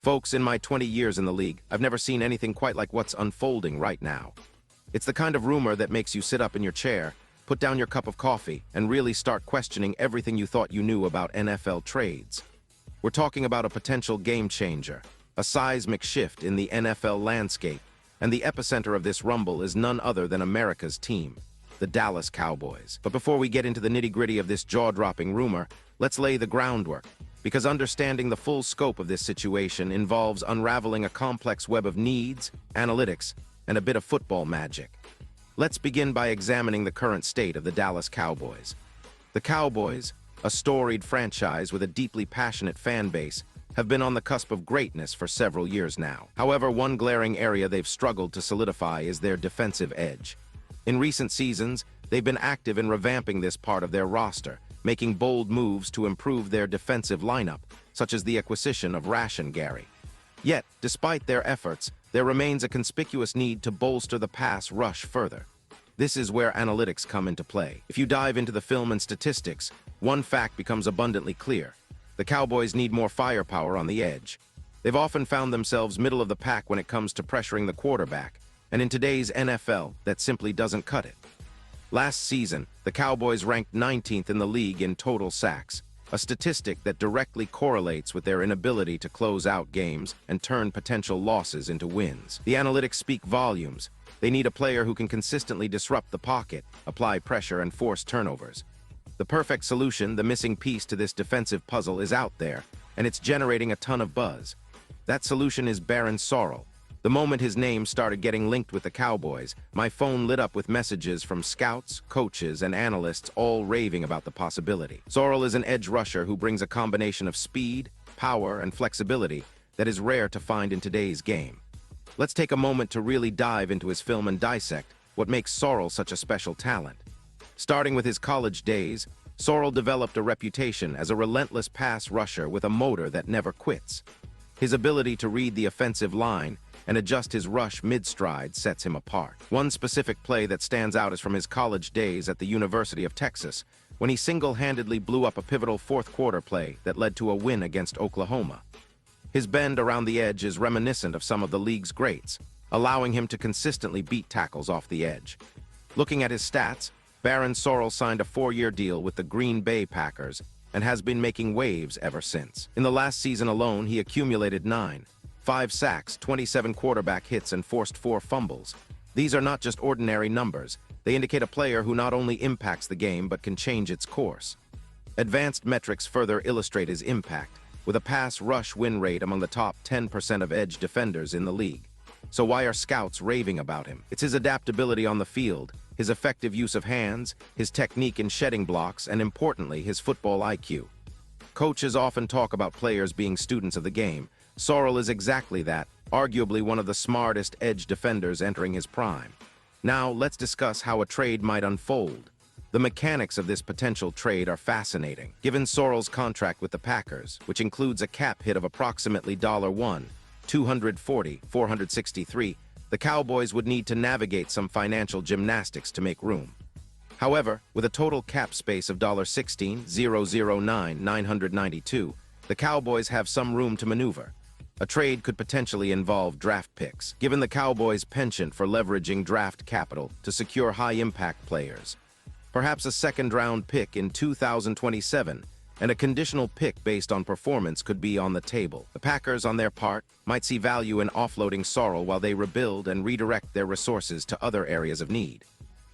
Folks, in my 20 years in the league, I've never seen anything quite like what's unfolding right now. It's the kind of rumor that makes you sit up in your chair, put down your cup of coffee, and really start questioning everything you thought you knew about NFL trades. We're talking about a potential game changer, a seismic shift in the NFL landscape, and the epicenter of this rumble is none other than America's team, the Dallas Cowboys. But before we get into the nitty-gritty of this jaw-dropping rumor, let's lay the groundwork, because understanding the full scope of this situation involves unraveling a complex web of needs, analytics, and a bit of football magic. Let's begin by examining the current state of the Dallas Cowboys. The Cowboys, a storied franchise with a deeply passionate fan base, have been on the cusp of greatness for several years now. However, one glaring area they've struggled to solidify is their defensive edge. In recent seasons, they've been active in revamping this part of their roster, making bold moves to improve their defensive lineup, such as the acquisition of Rashan Gary. Yet, despite their efforts, there remains a conspicuous need to bolster the pass rush further. This is where analytics come into play. If you dive into the film and statistics, one fact becomes abundantly clear. The Cowboys need more firepower on the edge. They've often found themselves middle of the pack when it comes to pressuring the quarterback, and in today's NFL, that simply doesn't cut it. Last season, the Cowboys ranked 19th in the league in total sacks, a statistic that directly correlates with their inability to close out games and turn potential losses into wins. The analytics speak volumes. They need a player who can consistently disrupt the pocket, apply pressure, and force turnovers. The perfect solution, the missing piece to this defensive puzzle, is out there, and it's generating a ton of buzz. That solution is Sorrel. The moment his name started getting linked with the Cowboys, my phone lit up with messages from scouts, coaches, and analysts all raving about the possibility. Sorrel is an edge rusher who brings a combination of speed, power, and flexibility that is rare to find in today's game. Let's take a moment to really dive into his film and dissect what makes Sorrel such a special talent. Starting with his college days, Sorrel developed a reputation as a relentless pass rusher with a motor that never quits. His ability to read the offensive line and adjust his rush mid-stride sets him apart. One specific play that stands out is from his college days at the University of Texas, when he single-handedly blew up a pivotal fourth-quarter play that led to a win against Oklahoma. His bend around the edge is reminiscent of some of the league's greats, allowing him to consistently beat tackles off the edge. Looking at his stats, Sorrel signed a 4-year deal with the Green Bay Packers and has been making waves ever since. In the last season alone, he accumulated 5 sacks, 27 quarterback hits, and forced 4 fumbles. These are not just ordinary numbers. They indicate a player who not only impacts the game but can change its course. Advanced metrics further illustrate his impact, with a pass rush win rate among the top 10% of edge defenders in the league. So why are scouts raving about him? It's his adaptability on the field, his effective use of hands, his technique in shedding blocks, and importantly, his football IQ. Coaches often talk about players being students of the game. Sorrel is exactly that, arguably one of the smartest edge defenders entering his prime. Now, let's discuss how a trade might unfold. The mechanics of this potential trade are fascinating. Given Sorrel's contract with the Packers, which includes a cap hit of approximately $240,463, the Cowboys would need to navigate some financial gymnastics to make room. However, with a total cap space of $16,009,992, the Cowboys have some room to maneuver. A trade could potentially involve draft picks, given the Cowboys' penchant for leveraging draft capital to secure high-impact players. Perhaps a second-round pick in 2027 and a conditional pick based on performance could be on the table. The Packers, on their part, might see value in offloading Sorrel while they rebuild and redirect their resources to other areas of need.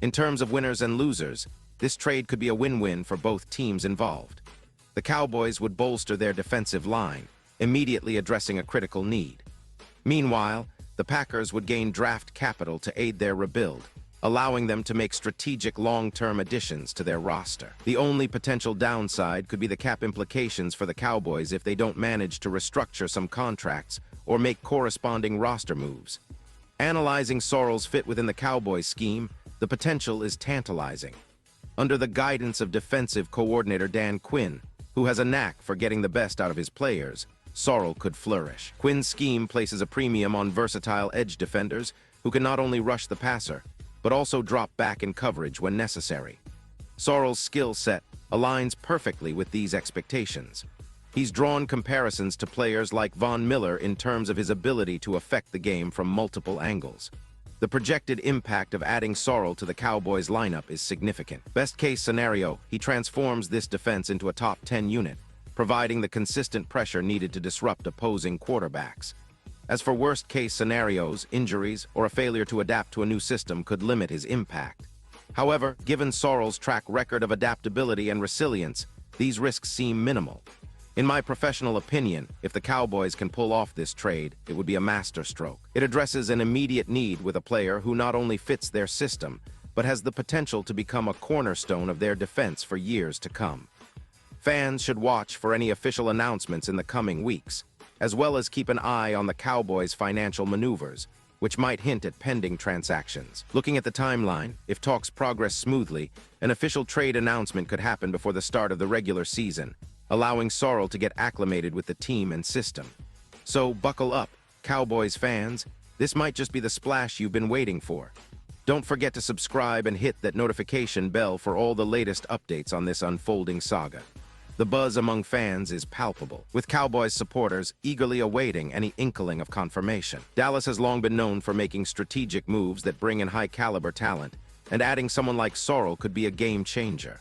In terms of winners and losers, this trade could be a win-win for both teams involved. The Cowboys would bolster their defensive line, immediately addressing a critical need. Meanwhile, the Packers would gain draft capital to aid their rebuild, allowing them to make strategic long-term additions to their roster. The only potential downside could be the cap implications for the Cowboys if they don't manage to restructure some contracts or make corresponding roster moves. Analyzing Sorrel's fit within the Cowboys scheme, the potential is tantalizing. Under the guidance of defensive coordinator Dan Quinn, who has a knack for getting the best out of his players, Sorrel could flourish. Quinn's scheme places a premium on versatile edge defenders who can not only rush the passer, but also drop back in coverage when necessary. Sorrel's skill set aligns perfectly with these expectations. He's drawn comparisons to players like Von Miller in terms of his ability to affect the game from multiple angles. The projected impact of adding Sorrel to the Cowboys lineup is significant. Best-case scenario, he transforms this defense into a top 10 unit, providing the consistent pressure needed to disrupt opposing quarterbacks. As for worst-case scenarios, injuries, or a failure to adapt to a new system could limit his impact. However, given Sorrel's track record of adaptability and resilience, these risks seem minimal. In my professional opinion, if the Cowboys can pull off this trade, it would be a masterstroke. It addresses an immediate need with a player who not only fits their system, but has the potential to become a cornerstone of their defense for years to come. Fans should watch for any official announcements in the coming weeks, as well as keep an eye on the Cowboys' financial maneuvers, which might hint at pending transactions. Looking at the timeline, if talks progress smoothly, an official trade announcement could happen before the start of the regular season, allowing Sorrel to get acclimated with the team and system. So buckle up, Cowboys fans. This might just be the splash you've been waiting for. Don't forget to subscribe and hit that notification bell for all the latest updates on this unfolding saga. The buzz among fans is palpable, with Cowboys supporters eagerly awaiting any inkling of confirmation. Dallas has long been known for making strategic moves that bring in high-caliber talent, and adding someone like Sorrel could be a game-changer.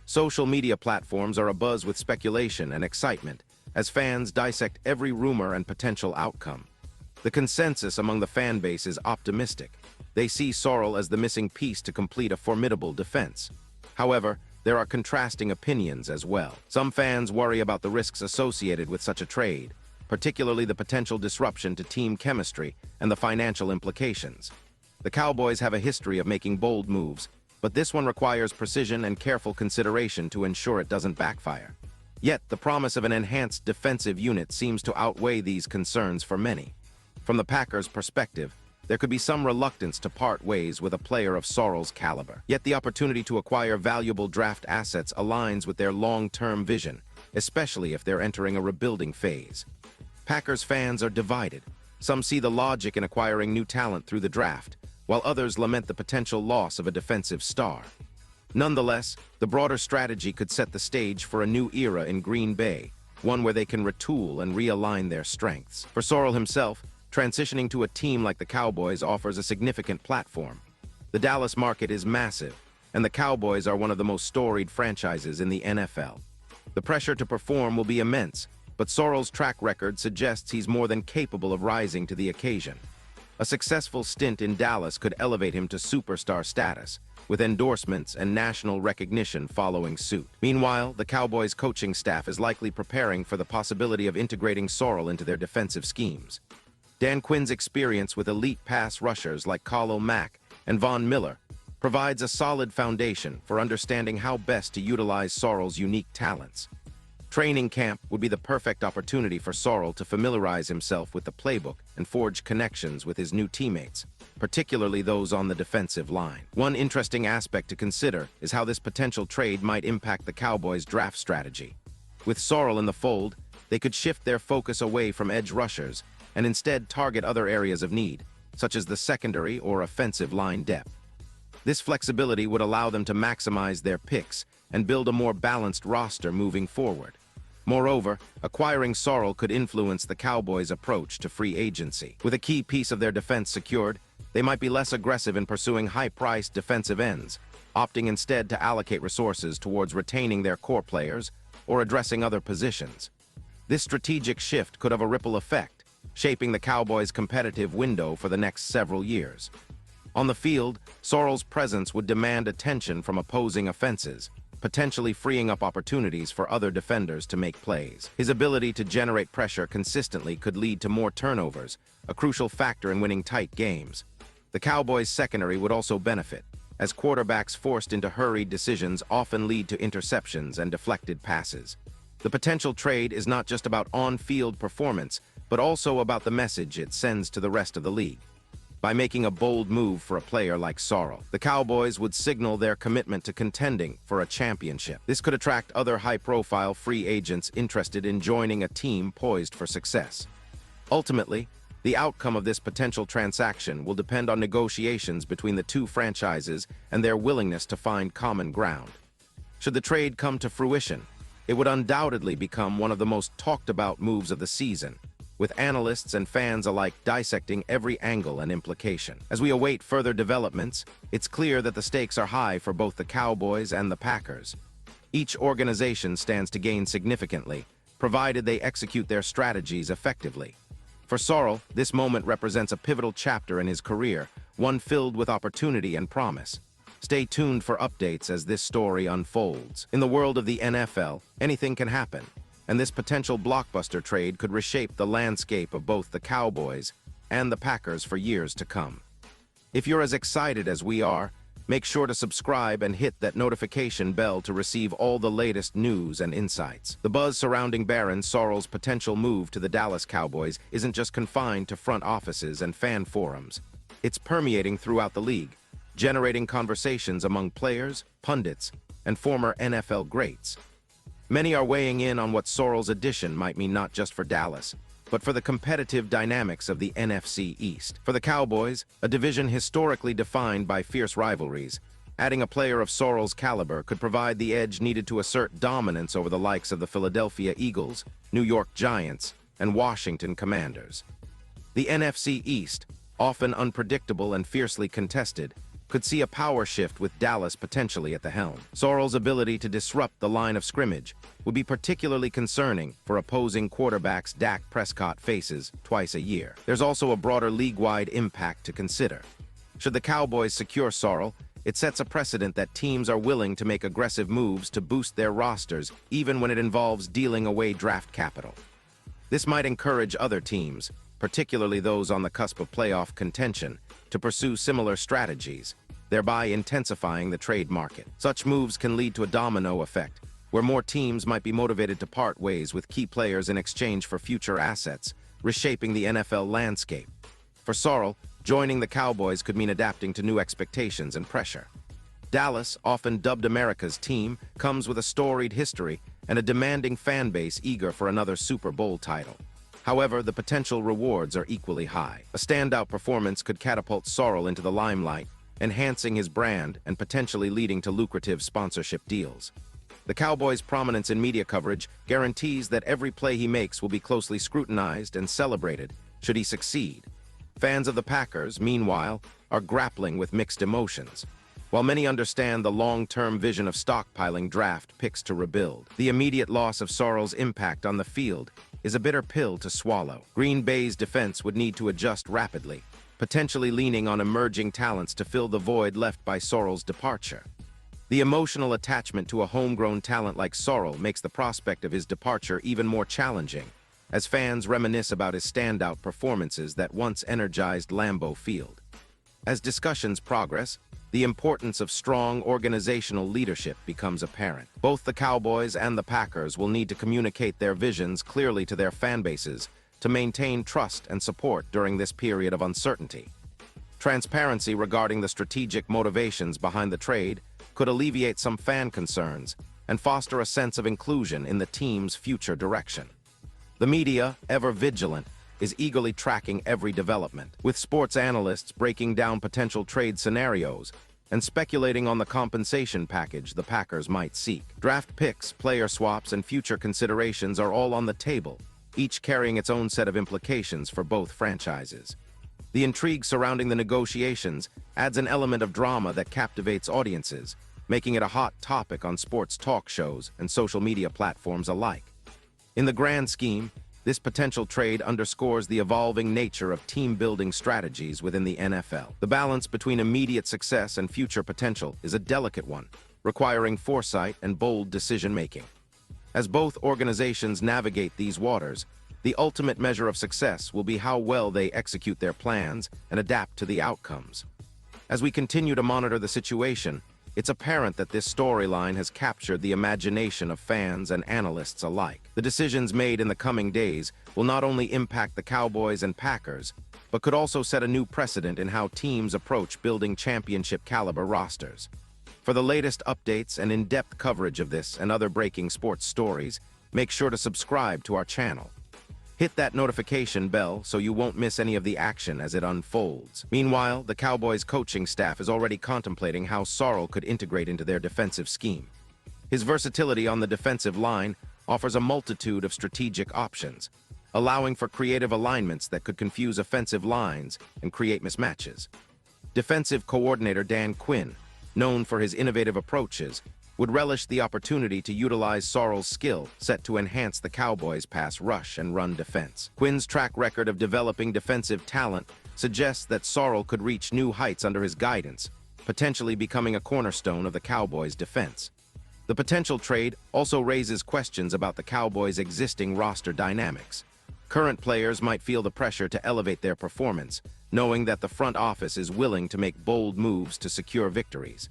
Social media platforms are abuzz with speculation and excitement, as fans dissect every rumor and potential outcome. The consensus among the fan base is optimistic. They see Sorrel as the missing piece to complete a formidable defense. However, there are contrasting opinions as well. Some fans worry about the risks associated with such a trade, particularly the potential disruption to team chemistry and the financial implications. The Cowboys have a history of making bold moves, but this one requires precision and careful consideration to ensure it doesn't backfire. Yet, the promise of an enhanced defensive unit seems to outweigh these concerns for many. From the Packers' perspective, there could be some reluctance to part ways with a player of Sorrel's caliber. Yet the opportunity to acquire valuable draft assets aligns with their long-term vision, especially if they're entering a rebuilding phase. Packers fans are divided. Some see the logic in acquiring new talent through the draft, while others lament the potential loss of a defensive star. Nonetheless, the broader strategy could set the stage for a new era in Green Bay, one where they can retool and realign their strengths. For Sorrel himself, transitioning to a team like the Cowboys offers a significant platform. The Dallas market is massive, and the Cowboys are one of the most storied franchises in the NFL. The pressure to perform will be immense, but Sorrel's track record suggests he's more than capable of rising to the occasion. A successful stint in Dallas could elevate him to superstar status, with endorsements and national recognition following suit. Meanwhile, the Cowboys' coaching staff is likely preparing for the possibility of integrating Sorrel into their defensive schemes. Dan Quinn's experience with elite pass rushers like Khalil Mack and Von Miller provides a solid foundation for understanding how best to utilize Sorrel's unique talents. Training camp would be the perfect opportunity for Sorrel to familiarize himself with the playbook and forge connections with his new teammates, particularly those on the defensive line. One interesting aspect to consider is how this potential trade might impact the Cowboys' draft strategy. With Sorrel in the fold, they could shift their focus away from edge rushers and instead target other areas of need, such as the secondary or offensive line depth. This flexibility would allow them to maximize their picks and build a more balanced roster moving forward. Moreover, acquiring Sorrel could influence the Cowboys' approach to free agency. With a key piece of their defense secured, they might be less aggressive in pursuing high-priced defensive ends, opting instead to allocate resources towards retaining their core players or addressing other positions. This strategic shift could have a ripple effect, shaping the Cowboys' competitive window for the next several years. On the field, Sorrel's presence would demand attention from opposing offenses, potentially freeing up opportunities for other defenders to make plays. His ability to generate pressure consistently could lead to more turnovers, a crucial factor in winning tight games. The Cowboys' secondary would also benefit, as quarterbacks forced into hurried decisions often lead to interceptions and deflected passes. The potential trade is not just about on-field performance, but also about the message it sends to the rest of the league. By making a bold move for a player like Sorrel, the Cowboys would signal their commitment to contending for a championship. This could attract other high-profile free agents interested in joining a team poised for success. Ultimately, the outcome of this potential transaction will depend on negotiations between the two franchises and their willingness to find common ground. Should the trade come to fruition, It would undoubtedly become one of the most talked-about moves of the season, with analysts and fans alike dissecting every angle and implication. As we await further developments, it's clear that the stakes are high for both the Cowboys and the Packers. Each organization stands to gain significantly, provided they execute their strategies effectively. For Sorrel, this moment represents a pivotal chapter in his career, one filled with opportunity and promise. Stay tuned for updates as this story unfolds. In the world of the NFL, anything can happen, and this potential blockbuster trade could reshape the landscape of both the Cowboys and the Packers for years to come. If you're as excited as we are, make sure to subscribe and hit that notification bell to receive all the latest news and insights. The buzz surrounding Baron Sorrel's potential move to the Dallas Cowboys isn't just confined to front offices and fan forums. It's permeating throughout the league, generating conversations among players, pundits, and former NFL greats. Many are weighing in on what Sorrel's addition might mean not just for Dallas, but for the competitive dynamics of the NFC East. For the Cowboys, a division historically defined by fierce rivalries, adding a player of Sorrel's caliber could provide the edge needed to assert dominance over the likes of the Philadelphia Eagles, New York Giants, and Washington Commanders. The NFC East, often unpredictable and fiercely contested, could see a power shift with Dallas potentially at the helm. Sorrel's ability to disrupt the line of scrimmage would be particularly concerning for opposing quarterbacks Dak Prescott faces twice a year. There's also a broader league-wide impact to consider. Should the Cowboys secure Sorrel, it sets a precedent that teams are willing to make aggressive moves to boost their rosters, even when it involves dealing away draft capital. This might encourage other teams, particularly those on the cusp of playoff contention, to pursue similar strategies, thereby intensifying the trade market. Such moves can lead to a domino effect, where more teams might be motivated to part ways with key players in exchange for future assets, reshaping the NFL landscape. For Sorrel, joining the Cowboys could mean adapting to new expectations and pressure. Dallas, often dubbed America's team, comes with a storied history and a demanding fan base eager for another Super Bowl title. However, the potential rewards are equally high. A standout performance could catapult Sorrel into the limelight, enhancing his brand and potentially leading to lucrative sponsorship deals. The Cowboys' prominence in media coverage guarantees that every play he makes will be closely scrutinized and celebrated should he succeed. Fans of the Packers, meanwhile, are grappling with mixed emotions. While many understand the long-term vision of stockpiling draft picks to rebuild, the immediate loss of Sorrel's impact on the field is a bitter pill to swallow. Green Bay's defense would need to adjust rapidly, potentially leaning on emerging talents to fill the void left by Sorrel's departure. The emotional attachment to a homegrown talent like Sorrel makes the prospect of his departure even more challenging, as fans reminisce about his standout performances that once energized Lambeau Field. As discussions progress, the importance of strong organizational leadership becomes apparent. Both the Cowboys and the Packers will need to communicate their visions clearly to their fan bases to maintain trust and support during this period of uncertainty. Transparency regarding the strategic motivations behind the trade could alleviate some fan concerns and foster a sense of inclusion in the team's future direction. The media, ever vigilant, is eagerly tracking every development, with sports analysts breaking down potential trade scenarios and speculating on the compensation package the Packers might seek. Draft picks, player swaps, and future considerations are all on the table, each carrying its own set of implications for both franchises. The intrigue surrounding the negotiations adds an element of drama that captivates audiences, making it a hot topic on sports talk shows and social media platforms alike. In the grand scheme, this potential trade underscores the evolving nature of team-building strategies within the NFL. The balance between immediate success and future potential is a delicate one, requiring foresight and bold decision-making. As both organizations navigate these waters, the ultimate measure of success will be how well they execute their plans and adapt to the outcomes. As we continue to monitor the situation, it's apparent that this storyline has captured the imagination of fans and analysts alike. The decisions made in the coming days will not only impact the Cowboys and Packers, but could also set a new precedent in how teams approach building championship-caliber rosters. For the latest updates and in-depth coverage of this and other breaking sports stories, make sure to subscribe to our channel. Hit that notification bell so you won't miss any of the action as it unfolds. Meanwhile, the Cowboys coaching staff is already contemplating how Sorrel could integrate into their defensive scheme. His versatility on the defensive line offers a multitude of strategic options, allowing for creative alignments that could confuse offensive lines and create mismatches. Defensive coordinator Dan Quinn, known for his innovative approaches, would relish the opportunity to utilize Sorrel's skill set to enhance the Cowboys' pass rush and run defense. Quinn's track record of developing defensive talent suggests that Sorrel could reach new heights under his guidance, potentially becoming a cornerstone of the Cowboys' defense. The potential trade also raises questions about the Cowboys' existing roster dynamics. Current players might feel the pressure to elevate their performance, knowing that the front office is willing to make bold moves to secure victories.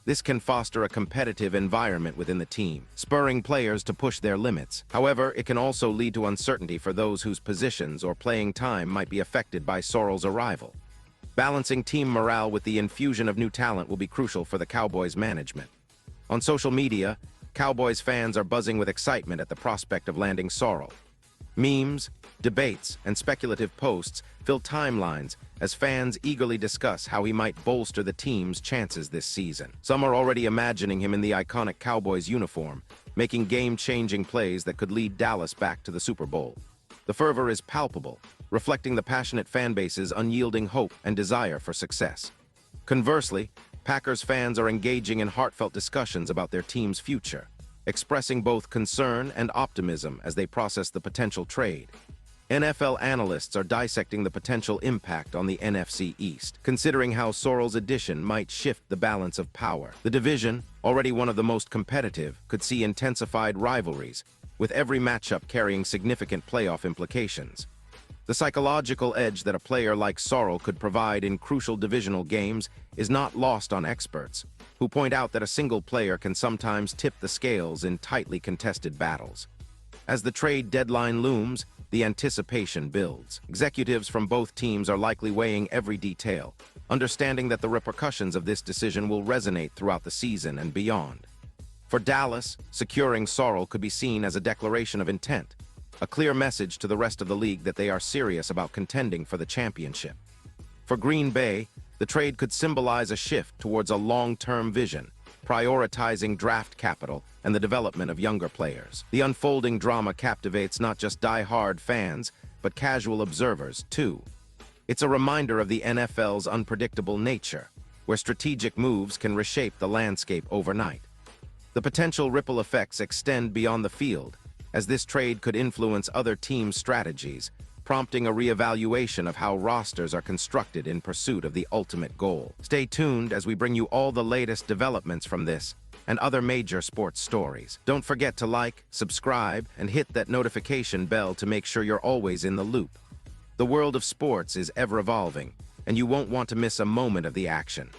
This can foster a competitive environment within the team, spurring players to push their limits. However, it can also lead to uncertainty for those whose positions or playing time might be affected by Sorrel's arrival. Balancing team morale with the infusion of new talent will be crucial for the Cowboys' management. On social media, Cowboys fans are buzzing with excitement at the prospect of landing Sorrel. Memes, debates, and speculative posts fill timelines as fans eagerly discuss how he might bolster the team's chances this season. Some are already imagining him in the iconic Cowboys uniform, making game-changing plays that could lead Dallas back to the Super Bowl. The fervor is palpable, reflecting the passionate fan base's unyielding hope and desire for success. Conversely, Packers fans are engaging in heartfelt discussions about their team's future, expressing both concern and optimism as they process the potential trade. NFL analysts are dissecting the potential impact on the NFC East, considering how Sorrel's addition might shift the balance of power. The division, already one of the most competitive, could see intensified rivalries, with every matchup carrying significant playoff implications. The psychological edge that a player like Sorrel could provide in crucial divisional games is not lost on experts, who point out that a single player can sometimes tip the scales in tightly contested battles. As the trade deadline looms, the anticipation builds. Executives from both teams are likely weighing every detail, understanding that the repercussions of this decision will resonate throughout the season and beyond. For Dallas, securing Sorrel could be seen as a declaration of intent, a clear message to the rest of the league that they are serious about contending for the championship. For Green Bay, the trade could symbolize a shift towards a long-term vision, prioritizing draft capital and the development of younger players. The unfolding drama captivates not just die-hard fans, but casual observers, too. It's a reminder of the NFL's unpredictable nature, where strategic moves can reshape the landscape overnight. The potential ripple effects extend beyond the field, as this trade could influence other teams' strategies, prompting a reevaluation of how rosters are constructed in pursuit of the ultimate goal. Stay tuned as we bring you all the latest developments from this and other major sports stories. Don't forget to like, subscribe, and hit that notification bell to make sure you're always in the loop. The world of sports is ever evolving, and you won't want to miss a moment of the action.